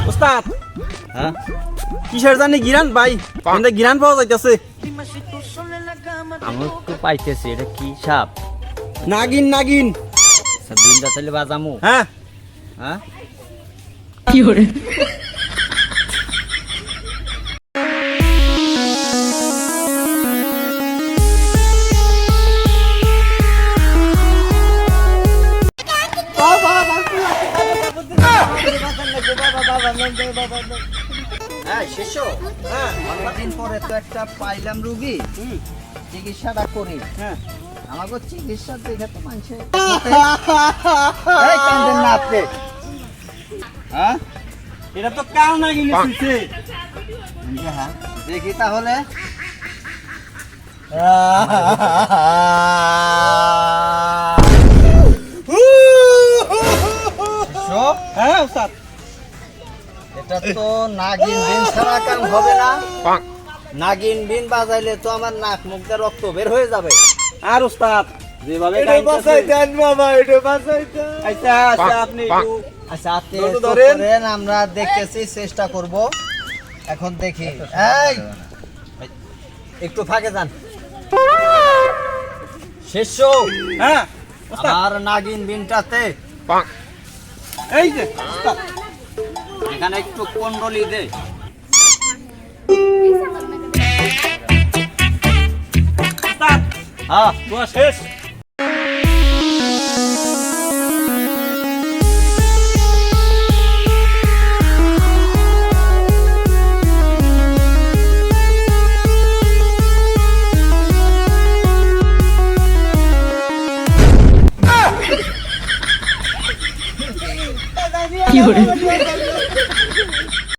ওস্তাদ কিসের জানি গিরান ভাই গিরান পাওয়া যাইতেছে। আমি একটু পাইতেছি, এটা কি সাপ? নাগিন নাগিন। দিনটা তাহলে বাজামু। হ্যাঁ হ্যাঁ কি করে অনেকদিন পরে তো একটা পাইলাম রুগী, চিকিৎসাটা করি। আমাকে চিকিৎসা দেখে তো মানছে না আপনি। হ্যাঁ এটা তো কাল নাগিন হইছে। হ্যাঁ দেখি তাহলে। হ্যাঁ ওস্তাদ এটা তো নাগিন বিন ছাড়া কাম হবে না। নাগিন বিন বাজাইলে তো আমার নাক মুখ দিয়ে রক্ত বের হয়ে যাবে। আর ওস্তাদ যেভাবে আচ্ছা আচ্ছা আপনি একটু আচ্ছা আপনি ধরুন, তো ধরেন। করেন, আমরা দেখতেছি, চেষ্টা করব। এখন দেখি, এই একটু ফাঁকে যান। শেষ হ্যাঁ ওস্তাদ আর নাগিন বিনটাতে এই যে ওস্তাদ এখানে একটু কুণ্ডলি দে। ওস্তাদ হ্যাঁ দোয়া শেষ। কি করে